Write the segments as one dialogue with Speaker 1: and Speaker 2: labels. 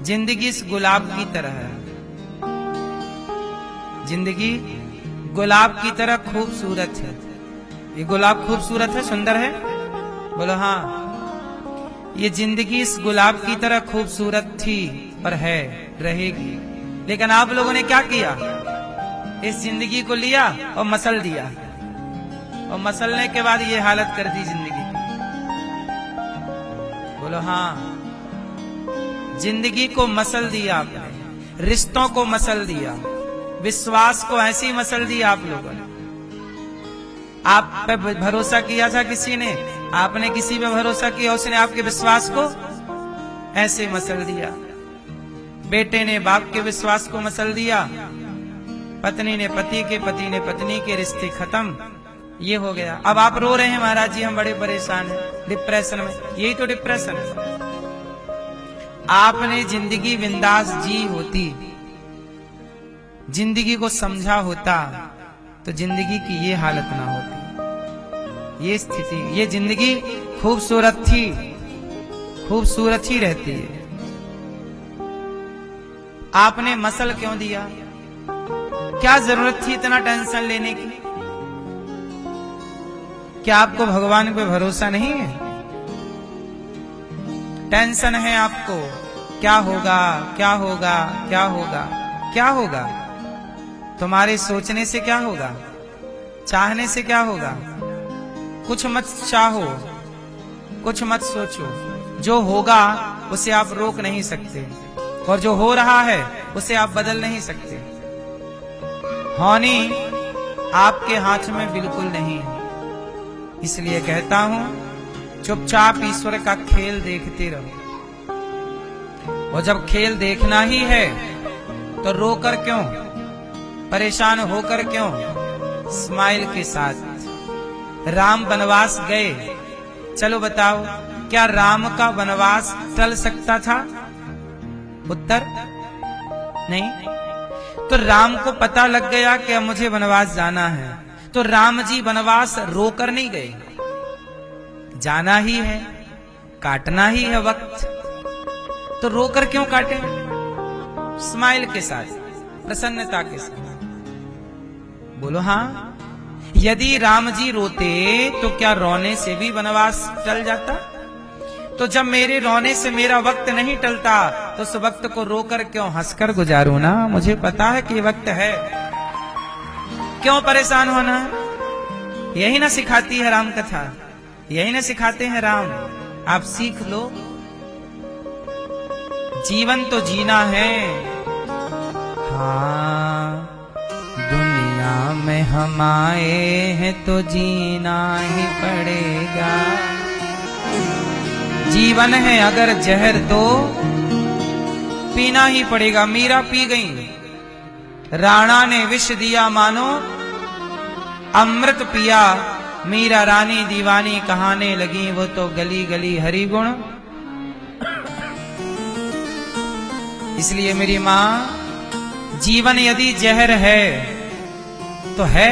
Speaker 1: जिंदगी इस गुलाब की तरह है। जिंदगी गुलाब की तरह खूबसूरत है। ये गुलाब खूबसूरत है, सुंदर है? बोलो हाँ। ये जिंदगी इस गुलाब की तरह खूबसूरत थी और है, रहेगी। लेकिन आप लोगों ने क्या किया? इस जिंदगी को लिया और मसल दिया, और मसलने के बाद ये हालत कर दी जिंदगी की। बोलो हाँ। जिंदगी को मसल दिया आपने, रिश्तों को मसल दिया, विश्वास को ऐसी मसल दिया आप लोगों ने। आप पे भरोसा किया था किसी ने, आपने किसी पे भरोसा किया, उसने आपके विश्वास को ऐसे मसल दिया। बेटे ने बाप के विश्वास को मसल दिया, पत्नी ने पति के, पति ने पत्नी के, रिश्ते खत्म। ये हो गया। अब आप रो रहे हैं, महाराज जी हम बड़े परेशान हैं, डिप्रेशन में। यही तो डिप्रेशन है। आपने जिंदगी बिंदास जी होती, जिंदगी को समझा होता, तो जिंदगी की ये हालत ना होती, ये स्थिति। ये जिंदगी खूबसूरत थी, खूबसूरत ही रहती है। आपने मसल क्यों दिया? क्या जरूरत थी इतना टेंशन लेने की? क्या आपको भगवान पे भरोसा नहीं है? टेंशन है आपको, क्या होगा, क्या होगा, क्या होगा, क्या होगा? तुम्हारे सोचने से क्या होगा? चाहने से क्या होगा? कुछ मत चाहो, कुछ मत सोचो। जो होगा उसे आप रोक नहीं सकते, और जो हो रहा है उसे आप बदल नहीं सकते। होनी आपके हाथ में बिल्कुल नहीं है। इसलिए कहता हूं, चुपचाप ईश्वर का खेल देखते रहो। और जब खेल देखना ही है तो रोकर क्यों, परेशान होकर क्यों? स्माइल के साथ। राम वनवास गए, चलो बताओ, क्या राम का वनवास टल सकता था? उत्तर नहीं। तो राम को पता लग गया कि अब मुझे वनवास जाना है, तो राम जी वनवास रोकर नहीं गए। जाना ही है, काटना ही है वक्त, तो रोकर क्यों काटे? स्माइल के साथ, प्रसन्नता के साथ। बोलो हाँ। यदि राम जी रोते तो क्या रोने से भी वनवास टल जाता? तो जब मेरे रोने से मेरा वक्त नहीं टलता, तो उस वक्त को रोकर क्यों, हंसकर गुजारूं ना। मुझे पता है कि वक्त है, क्यों परेशान होना है? यही ना सिखाती है राम कथा, यही ना सिखाते हैं राम। आप सीख लो। जीवन तो जीना है। हाँ, दुनिया में हम आए हैं तो जीना ही पड़ेगा। जीवन है अगर जहर तो पीना ही पड़ेगा। मीरा पी गई, राणा ने विष दिया मानो अमृत पिया। मीरा रानी दीवानी कहाने लगी, वो तो गली गली हरि गुण। इसलिए मेरी मां, जीवन यदि जहर है तो है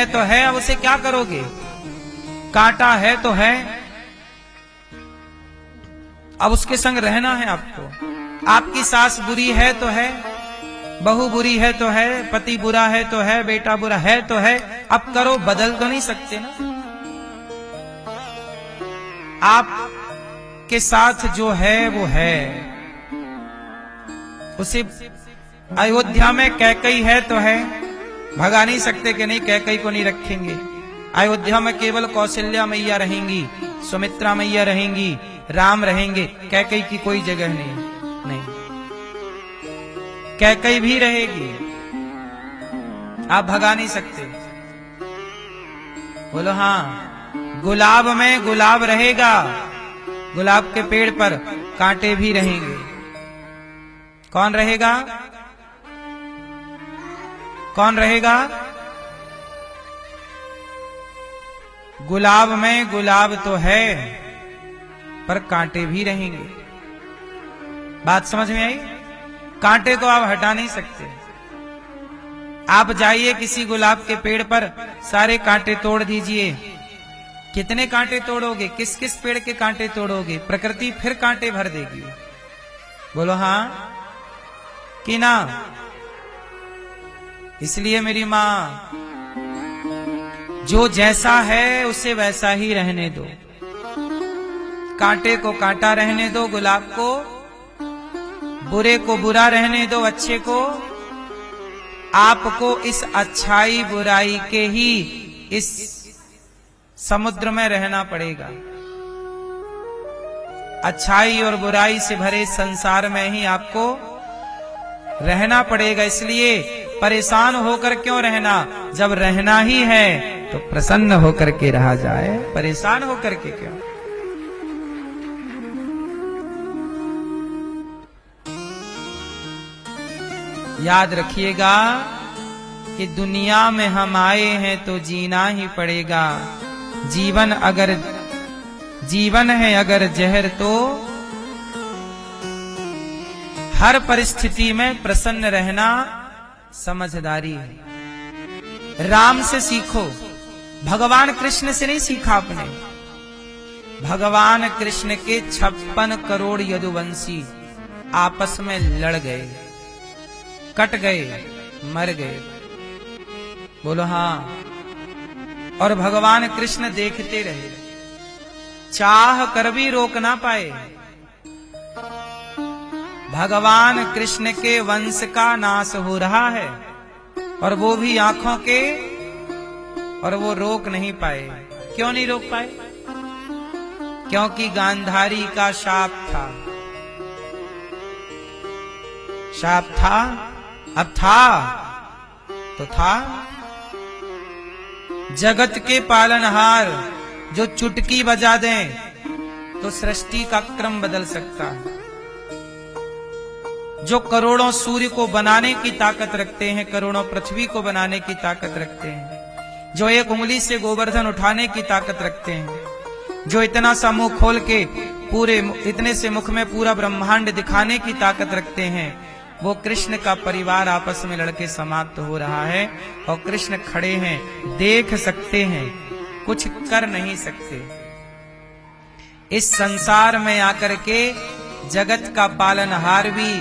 Speaker 1: तो है। अब उसे क्या करोगे? कांटा है तो है, अब उसके संग रहना है आपको। आपकी सास बुरी है तो है, बहू बुरी है तो है, पति बुरा है तो है, बेटा बुरा है तो है। अब करो, बदल तो नहीं सकते ना। आप के साथ जो है वो है। उसे अयोध्या में कैकई है तो है, भगा नहीं सकते कि नहीं कैकई को नहीं रखेंगे। अयोध्या में केवल कौशल्या मैया रहेंगी, सुमित्रा मैया रहेंगी, राम रहेंगे, कैकई की कोई जगह नहीं। कैकई भी रहेगी, आप भगा नहीं सकते। बोलो हाँ। गुलाब में गुलाब रहेगा, गुलाब के पेड़ पर कांटे भी रहेंगे। कौन रहेगा? कौन रहेगा? गुलाब में गुलाब तो है, पर कांटे भी रहेंगे। बात समझ में आई? कांटे को आप हटा नहीं सकते। आप जाइए किसी गुलाब के पेड़ पर, सारे कांटे तोड़ दीजिए। कितने कांटे तोड़ोगे? किस किस पेड़ के कांटे तोड़ोगे? प्रकृति फिर कांटे भर देगी। बोलो हाँ कि ना? इसलिए मेरी माँ, जो जैसा है उसे वैसा ही रहने दो। कांटे को कांटा रहने दो, गुलाब को, बुरे को बुरा रहने दो, अच्छे को। आपको इस अच्छाई बुराई के ही इस समुद्र में रहना पड़ेगा। अच्छाई और बुराई से भरे संसार में ही आपको रहना पड़ेगा। इसलिए परेशान होकर क्यों रहना? जब रहना ही है तो प्रसन्न होकर के रहा जाए, परेशान होकर के क्यों? याद रखिएगा कि दुनिया में हम आए हैं तो जीना ही पड़ेगा। जीवन है अगर जहर तो हर परिस्थिति में प्रसन्न रहना समझदारी है। राम से सीखो, भगवान कृष्ण से नहीं सीखा आपने। भगवान कृष्ण के 56 करोड़ यदुवंशी आपस में लड़ गए, कट गए, मर गए। बोलो हाँ। और भगवान कृष्ण देखते रहे, चाह कर भी रोक ना पाए। भगवान कृष्ण के वंश का नाश हो रहा है और वो भी आंखों के, और वो रोक नहीं पाए। क्यों नहीं रोक पाए? क्योंकि गांधारी का शाप था। शाप था, अब था तो था। जगत के पालनहार जो चुटकी बजा दें तो सृष्टि का क्रम बदल सकता है। जो करोड़ों सूर्य को बनाने की ताकत रखते हैं, करोड़ों पृथ्वी को बनाने की ताकत रखते हैं, जो एक उंगली से गोवर्धन उठाने की ताकत रखते हैं, जो इतना सा मुंह खोल के पूरे इतने से मुख में पूरा ब्रह्मांड दिखाने की ताकत रखते हैं, वो कृष्ण का परिवार आपस में लड़के समाप्त हो रहा है और कृष्ण खड़े हैं, देख सकते हैं, कुछ कर नहीं सकते। इस संसार में आकर के जगत का पालनहार भी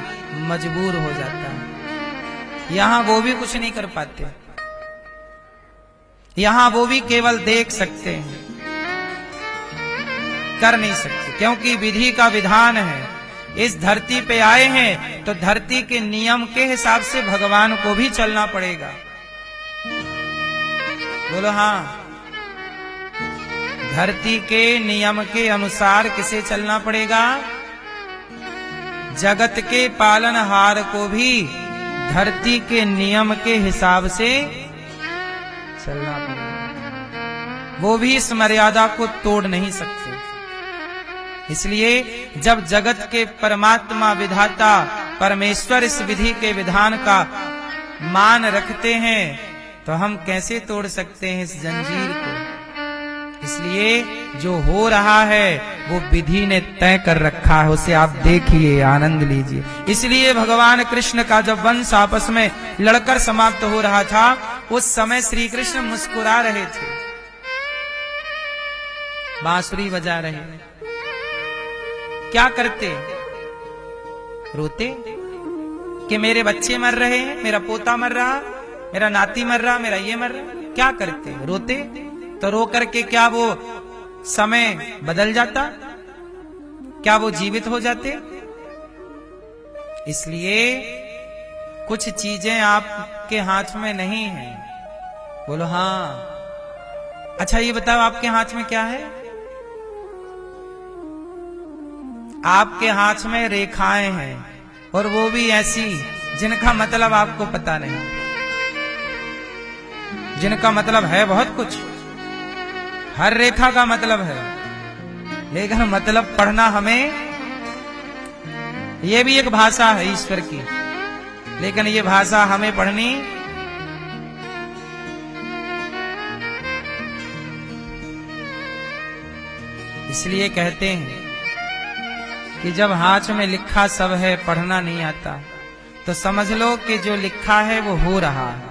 Speaker 1: मजबूर हो जाता है। यहां वो भी कुछ नहीं कर पाते, यहां वो भी केवल देख सकते हैं, कर नहीं सकते, क्योंकि विधि का विधान है। इस धरती पे आए हैं तो धरती के नियम के हिसाब से भगवान को भी चलना पड़ेगा। बोलो हाँ। धरती के नियम के अनुसार किसे चलना पड़ेगा? जगत के पालनहार को भी धरती के नियम के हिसाब से चलना पड़ेगा। वो भी इस मर्यादा को तोड़ नहीं सकते। इसलिए जब जगत के परमात्मा विधाता परमेश्वर इस विधि के विधान का मान रखते हैं तो हम कैसे तोड़ सकते हैं इस जंजीर को? इसलिए जो हो रहा है वो विधि ने तय कर रखा है, उसे आप देखिए, आनंद लीजिए। इसलिए भगवान कृष्ण का जब वंश आपस में लड़कर समाप्त हो रहा था, उस समय श्री कृष्ण मुस्कुरा रहे थे, बांसुरी बजा रहे। क्या करते? रोते कि मेरे बच्चे मर रहे हैं, मेरा पोता मर रहा, मेरा नाती मर रहा, मेरा ये मर रहा। क्या करते? रोते। तो रो करके क्या वो समय बदल जाता? क्या वो जीवित हो जाते? इसलिए कुछ चीजें आपके हाथ में नहीं है। बोलो हाँ। अच्छा ये बताओ, आपके हाथ में क्या है? आपके हाथ में रेखाएं हैं, और वो भी ऐसी जिनका मतलब आपको पता नहीं, जिनका मतलब है बहुत कुछ। हर रेखा का मतलब है, लेकिन मतलब पढ़ना हमें, ये भी एक भाषा है ईश्वर की, लेकिन ये भाषा हमें पढ़नी इसलिए कहते हैं कि जब हाथ में लिखा सब है, पढ़ना नहीं आता, तो समझ लो कि जो लिखा है वो हो रहा है।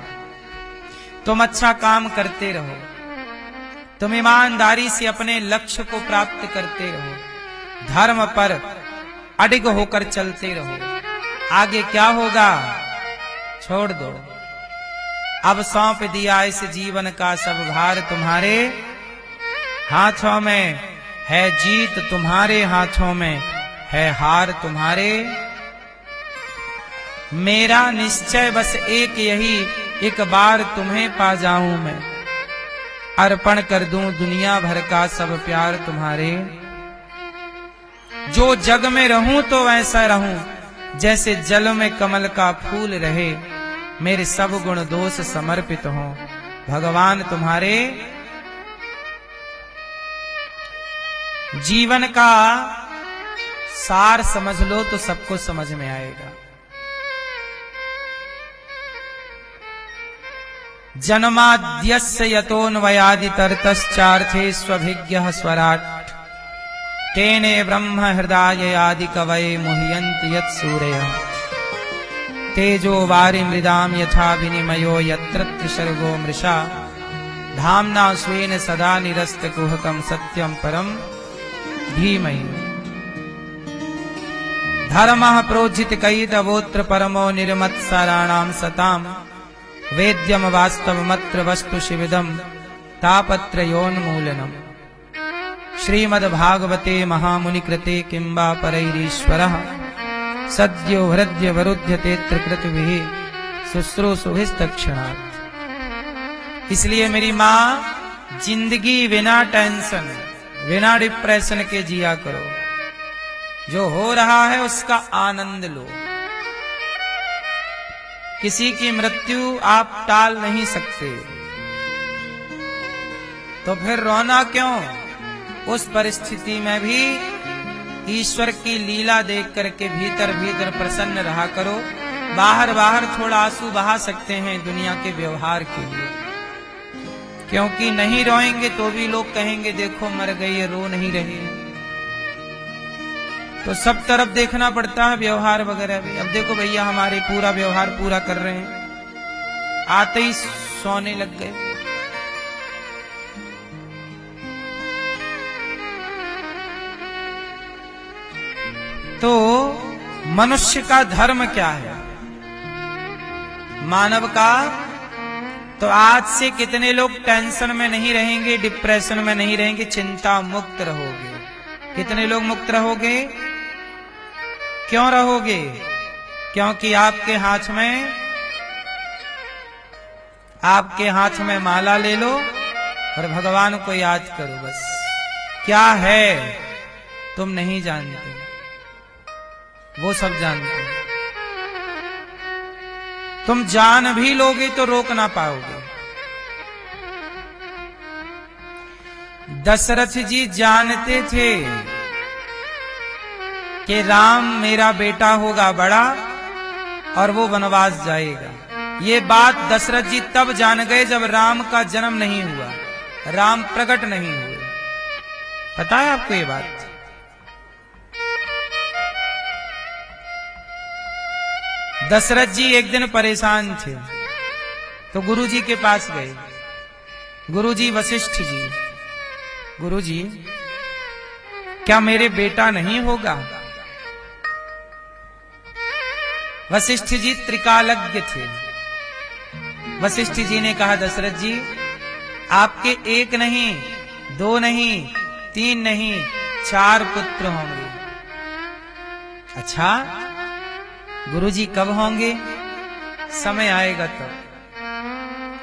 Speaker 1: तुम अच्छा काम करते रहो, तुम ईमानदारी से अपने लक्ष्य को प्राप्त करते रहो, धर्म पर अडिग होकर चलते रहो। आगे क्या होगा छोड़ दो। अब सौंप दिया इस जीवन का सब भार, तुम्हारे हाथों में है जीत, तुम्हारे हाथों में है हार। तुम्हारे मेरा निश्चय बस एक यही, एक बार तुम्हें पा जाऊं मैं, अर्पण कर दूं दुनिया भर का सब प्यार तुम्हारे। जो जग में रहूं तो वैसा रहूं, जैसे जल में कमल का फूल रहे, मेरे सब गुण दोष समर्पित हों भगवान तुम्हारे। जीवन का सार समझ लो तो सबको समझ में आएगा। जन्माद्यस्य यतोऽन्वयादितरतश्चार्थे स्वभिज्ञः स्वराट्, तेने ब्रह्म हृदय आदि कवये मुह्यन्ति यत्सूरयः। तेजो वारि मृदाम यथा विनिमयो यत्र त्रिसर्गो मृषा, धाम्ना स्वेन सदा निरस्तकुहकं सत्यं परं धीमहि। धर्मः प्रोज्झितकैतवोऽत्र परमो निर्मत्सराणां सताम्, वेद्यम वास्तवमत्र वस्तु शिविदम तापत्रयोन्मूलनम्। श्रीमद्भागवते महामुनिकृते किंबा परैरीश्वरः, सद्यो हृदय वरुध्यतेऽत्र कृतभिः शुश्रूषुभिस्तत्क्षणात्। इसलिए मेरी माँ, जिंदगी बिना टेंशन बिना डिप्रेशन के जिया करो। जो हो रहा है उसका आनंद लो। किसी की मृत्यु आप टाल नहीं सकते, तो फिर रोना क्यों? उस परिस्थिति में भी ईश्वर की लीला देख करके भीतर भीतर प्रसन्न रहा करो। बाहर बाहर थोड़ा आंसू बहा सकते हैं दुनिया के व्यवहार के लिए, क्योंकि नहीं रोएंगे तो भी लोग कहेंगे देखो मर गई है, रो नहीं रही है। तो सब तरफ देखना पड़ता है व्यवहार वगैरह भी। अब देखो भैया हमारे पूरा व्यवहार पूरा कर रहे हैं, आते ही सोने लग गए। तो मनुष्य का धर्म क्या है, मानव का? तो आज से कितने लोग टेंशन में नहीं रहेंगे, डिप्रेशन में नहीं रहेंगे, चिंता मुक्त रहोगे। कितने लोग मुक्त रहोगे? क्यों रहोगे? क्योंकि आपके हाथ में माला ले लो और भगवान को याद करो बस। क्या है तुम नहीं जानते, वो सब जानते हैं। तुम जान भी लोगे तो रोक ना पाओगे। दशरथ जी जानते थे कि राम मेरा बेटा होगा बड़ा और वो वनवास जाएगा। ये बात दशरथ जी तब जान गए जब राम का जन्म नहीं हुआ, राम प्रकट नहीं हुए। पता है आपको ये बात? दशरथ जी एक दिन परेशान थे तो गुरुजी के पास गए। गुरुजी वशिष्ठ जी, गुरुजी क्या मेरे बेटा नहीं होगा? वशिष्ठ जी त्रिकालज्ञ थे। वशिष्ठ जी ने कहा दशरथ जी आपके एक नहीं, दो नहीं, तीन नहीं, 4 पुत्र होंगे। अच्छा गुरुजी कब होंगे? समय आएगा तो।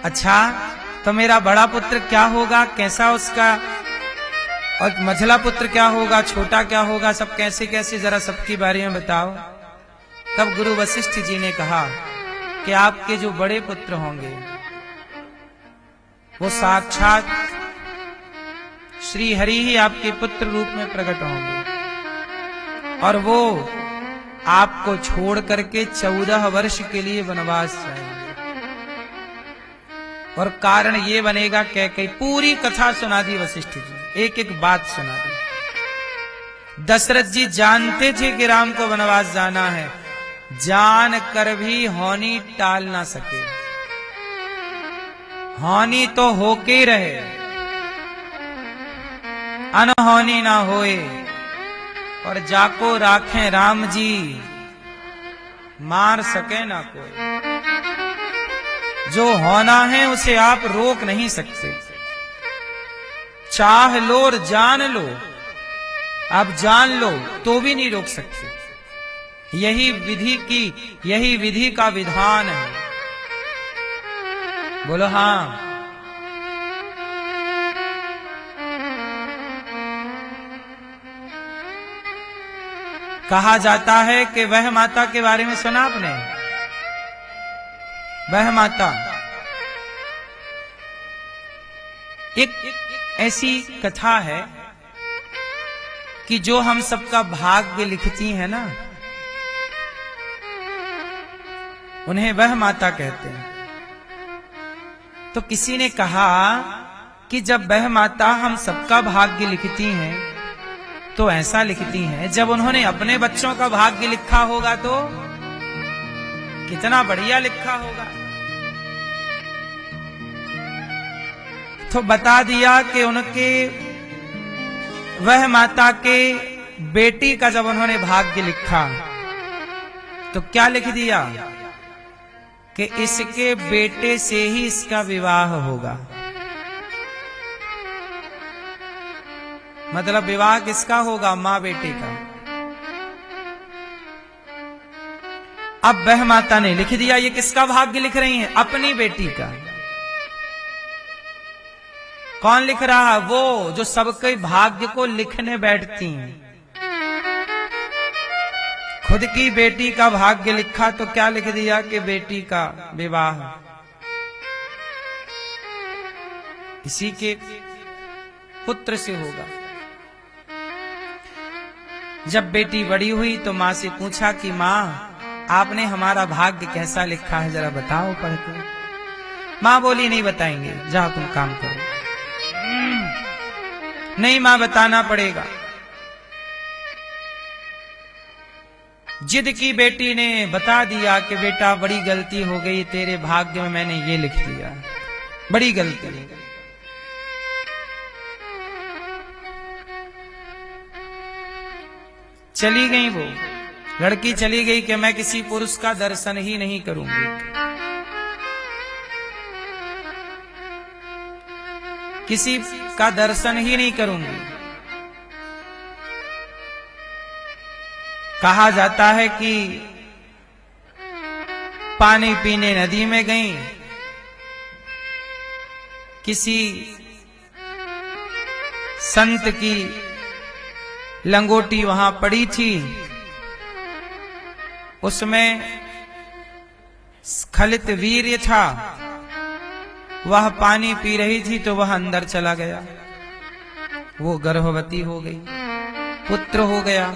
Speaker 1: अच्छा तो मेरा बड़ा पुत्र क्या होगा, कैसा उसका, और मझला पुत्र क्या होगा, छोटा क्या होगा, सब कैसे कैसे जरा सबके बारे में बताओ। तब गुरु वशिष्ठ जी ने कहा कि आपके जो बड़े पुत्र होंगे वो साक्षात श्री हरि ही आपके पुत्र रूप में प्रकट होंगे और वो आपको छोड़ करके 14 वर्ष के लिए वनवास जाएंगे। और कारण ये बनेगा कई पूरी कथा सुना दी वशिष्ठ जी, एक एक बात सुना दी। दशरथ जी जानते थे कि राम को वनवास जाना है, जान कर भी होनी टाल ना सके। होनी तो होके रहे, अनहोनी ना होए। और जाको राखें राम जी, मार सके ना कोई। जो होना है उसे आप रोक नहीं सकते। चाह लो और जान लो, आप जान लो तो भी नहीं रोक सकते। यही विधि का विधान है। बोलो हाँ। कहा जाता है कि वह माता के बारे में सुना आपने? वह माता एक ऐसी कथा है कि जो हम सबका भाग्य लिखती है ना, उन्हें वह माता कहते हैं। तो किसी ने कहा कि जब वह माता हम सबका भाग्य लिखती हैं, तो ऐसा लिखती हैं जब उन्होंने अपने बच्चों का भाग्य लिखा होगा तो कितना बढ़िया लिखा होगा। तो बता दिया कि उनके वह माता के बेटी का जब उन्होंने भाग्य लिखा तो क्या लिख दिया कि इसके बेटे से ही इसका विवाह होगा। मतलब विवाह किसका होगा? मां बेटे का। अब वह माता ने लिख दिया। ये किसका भाग्य लिख रही हैं? अपनी बेटी का। कौन लिख रहा? वो जो सबके भाग्य को लिखने बैठती हैं। खुद की बेटी का भाग्य लिखा तो क्या लिख दिया कि बेटी का विवाह इसी के पुत्र से होगा। जब बेटी बड़ी हुई तो मां से पूछा कि मां, आपने हमारा भाग्य कैसा लिखा है, जरा बताओ पढ़ के। मां बोली नहीं बताएंगे, जाओ तुम काम करो। नहीं मां, बताना पड़ेगा। जिद की बेटी ने बता दिया कि बेटा बड़ी गलती हो गई, तेरे भाग्य में मैंने ये लिख दिया, बड़ी गलती हो गई। चली गई वो लड़की, चली गई कि मैं किसी पुरुष का दर्शन ही नहीं करूंगी। किसी का दर्शन ही नहीं करूंगी। कहा जाता है कि पानी पीने नदी में गई, किसी संत की लंगोटी वहां पड़ी थी, उसमें स्खलित वीर्य था। वह पानी पी रही थी तो वह अंदर चला गया। वो गर्भवती हो गई, पुत्र हो गया।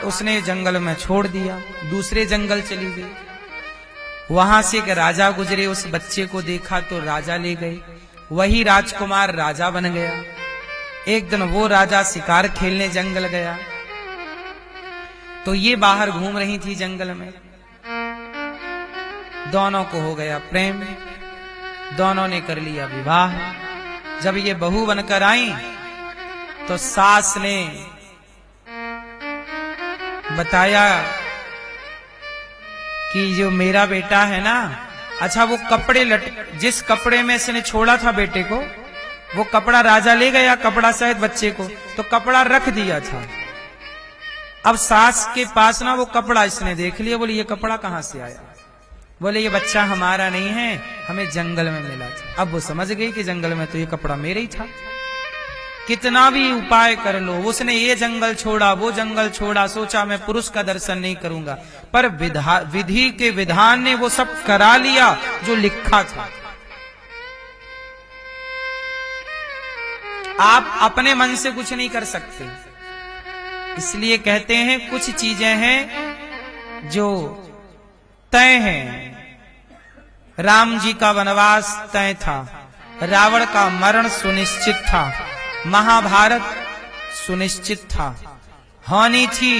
Speaker 1: उसने जंगल में छोड़ दिया, दूसरे जंगल चली गई। वहां से एक राजा गुजरे, उस बच्चे को देखा तो राजा ले गए। वही राजकुमार राजा बन गया। एक दिन वो राजा शिकार खेलने जंगल गया तो ये बाहर घूम रही थी जंगल में। दोनों को हो गया प्रेम, दोनों ने कर लिया विवाह। जब ये बहू बनकर आई तो सास ने बताया कि जो मेरा बेटा है ना, अच्छा वो कपड़े जिस कपड़े में इसने छोड़ा था बेटे को, वो कपड़ा राजा ले गया, कपड़ा सहित बच्चे को, तो कपड़ा रख दिया था। अब सास के पास ना वो कपड़ा इसने देख लिया। बोले ये कपड़ा कहां से आया? बोले ये बच्चा हमारा नहीं है, हमें जंगल में मिला था। अब वो समझ गई कि जंगल में तो ये कपड़ा मेरा ही था। कितना भी उपाय कर लो, उसने ये जंगल छोड़ा, वो जंगल छोड़ा, सोचा मैं पुरुष का दर्शन नहीं करूंगा, पर विधि के विधान ने वो सब करा लिया जो लिखा था। आप अपने मन से कुछ नहीं कर सकते। इसलिए कहते हैं कुछ चीजें हैं जो तय हैं। राम जी का वनवास तय था, रावण का मरण सुनिश्चित था, महाभारत सुनिश्चित था, होनी थी।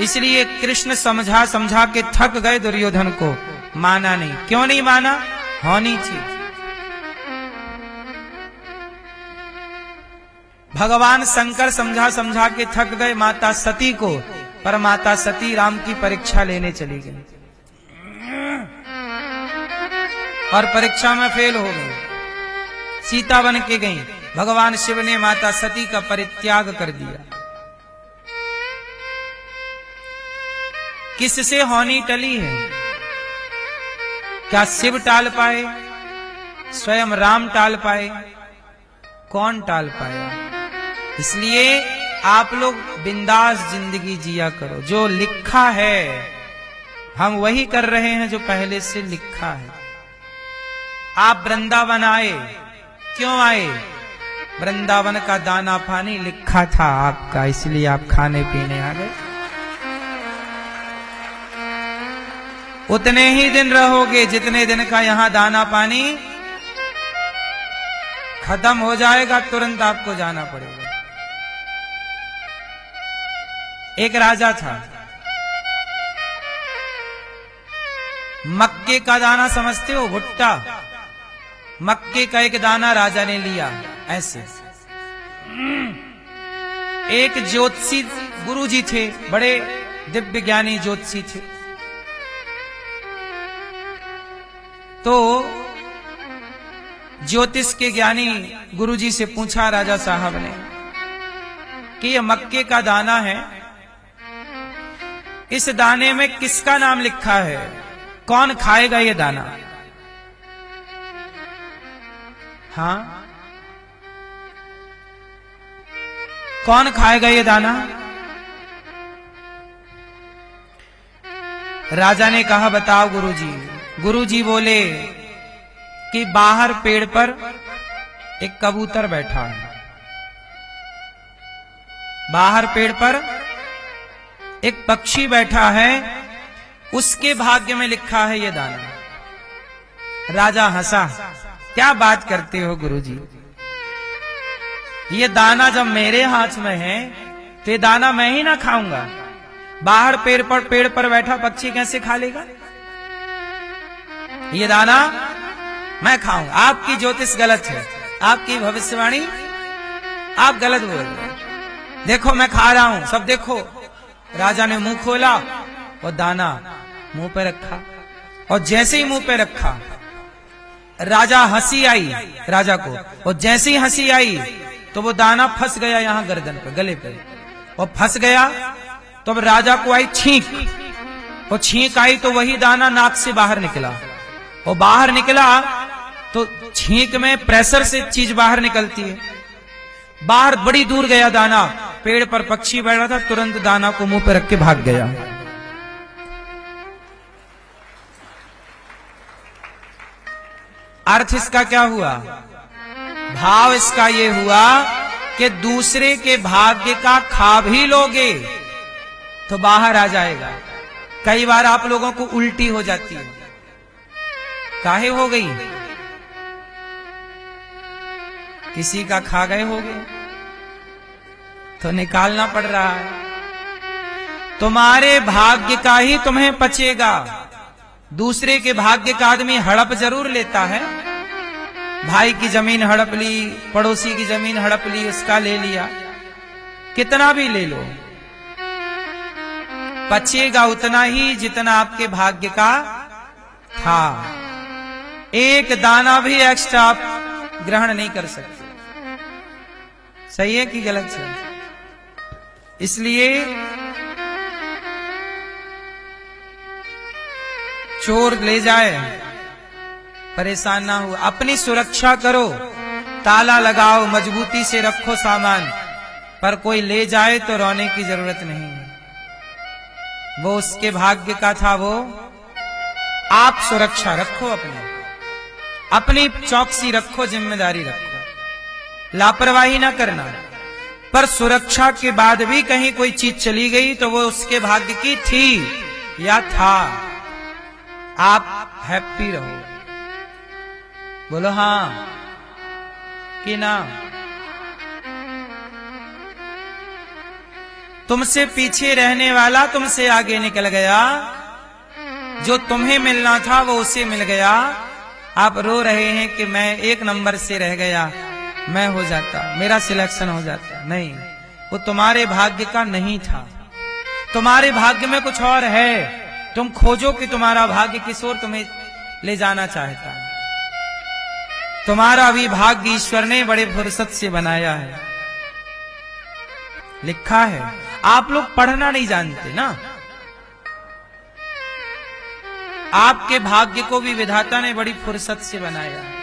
Speaker 1: इसलिए कृष्ण समझा समझा के थक गए, दुर्योधन को माना नहीं। क्यों नहीं माना? होनी थी। भगवान शंकर समझा समझा के थक गए माता सती को, पर माता सती राम की परीक्षा लेने चली गई और परीक्षा में फेल हो गई। सीता बन के गई। भगवान शिव ने माता सती का परित्याग कर दिया। किससे होनी टली है? क्या शिव टाल पाए? स्वयं राम टाल पाए? कौन टाल पाया? इसलिए आप लोग बिंदास जिंदगी जिया करो। जो लिखा है हम वही कर रहे हैं जो पहले से लिखा है। आप वृंदावन आए, क्यों आए? वृंदावन का दाना पानी लिखा था आपका, इसलिए आप खाने पीने आ गए। उतने ही दिन रहोगे जितने दिन का यहां दाना पानी खत्म हो जाएगा, तुरंत आपको जाना पड़ेगा। एक राजा था, मक्के का दाना समझते हो? भुट्टा, मक्के का एक दाना राजा ने लिया। ऐसे एक ज्योतिषी गुरुजी थे, बड़े दिव्य ज्ञानी ज्योतिषी थे। तो ज्योतिष के ज्ञानी गुरुजी से पूछा राजा साहब ने कि ये मक्के का दाना है, इस दाने में किसका नाम लिखा है? कौन खाएगा ये दाना? हाँ, कौन खाएगा ये दाना? राजा ने कहा बताओ गुरुजी। गुरुजी बोले कि बाहर पेड़ पर एक कबूतर बैठा है। बाहर पेड़ पर एक पक्षी बैठा है, उसके भाग्य में लिखा है ये दाना। राजा हंसा, क्या बात करते हो गुरुजी? ये दाना जब मेरे हाथ में है तो ये दाना मैं ही ना खाऊंगा। बाहर पेड़ पर बैठा पक्षी कैसे खा लेगा? ये दाना मैं खाऊंगा। आपकी ज्योतिष गलत है, आपकी भविष्यवाणी आप गलत बोल रहे हैं। देखो मैं खा रहा हूं, सब देखो। राजा ने मुंह खोला और दाना मुंह पे रखा, और जैसे ही मुंह पे रखा राजा हंसी आई राजा को, और जैसे ही हंसी आई तो वो दाना फंस गया यहां गर्दन पे, गले पे, और फंस गया। तो अब राजा को आई छींक, और छींक आई तो वही दाना नाक से बाहर निकला, और बाहर निकला तो छींक में प्रेशर से चीज बाहर निकलती है। बाहर बड़ी दूर गया दाना, पेड़ पर पक्षी बैठा था, तुरंत दाना को मुंह पे रख के भाग गया। अर्थ इसका क्या हुआ? भाव इसका ये हुआ कि दूसरे के भाग्य का खा भी लोगे तो बाहर आ जाएगा। कई बार आप लोगों को उल्टी हो जाती है, काहे हो गई? किसी का खा गए होगे तो निकालना पड़ रहा है। तुम्हारे भाग्य का ही तुम्हें पचेगा। दूसरे के भाग्य का आदमी हड़प जरूर लेता है। भाई की जमीन हड़प ली, पड़ोसी की जमीन हड़प ली, उसका ले लिया, कितना भी ले लो, पचेगा उतना ही जितना आपके भाग्य का था। एक दाना भी एक्स्ट्रा आप ग्रहण नहीं कर सकते। सही है कि गलत है? इसलिए चोर ले जाए परेशान ना हो, अपनी सुरक्षा करो, ताला लगाओ, मजबूती से रखो सामान, पर कोई ले जाए तो रोने की जरूरत नहीं है। वो उसके भाग्य का था, वो आप सुरक्षा रखो, अपनी चौकसी रखो, जिम्मेदारी रखो, लापरवाही ना करना। पर सुरक्षा के बाद भी कहीं कोई चीज चली गई तो वो उसके भाग्य की थी या था। आप हैप्पी रहो, बोलो हां कि ना। तुमसे पीछे रहने वाला तुमसे आगे निकल गया, जो तुम्हें मिलना था वो उसे मिल गया। आप रो रहे हैं कि मैं 1 नंबर से रह गया, मैं हो जाता, मेरा सिलेक्शन हो जाता। नहीं, वो तुम्हारे भाग्य का नहीं था। तुम्हारे भाग्य में कुछ और है। तुम खोजो कि तुम्हारा भाग्य किस ओर तुम्हें ले जाना चाहता है। तुम्हारा भी भाग्य ईश्वर ने बड़े फुर्सत से बनाया है, लिखा है। आप लोग पढ़ना नहीं जानते ना। आपके भाग्य को भी विधाता ने बड़ी फुर्सत से बनाया है।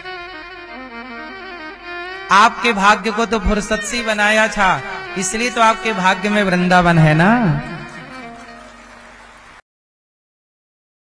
Speaker 1: आपके भाग्य को तो फुर्सत से बनाया था, इसलिए तो आपके भाग्य में वृंदावन है ना।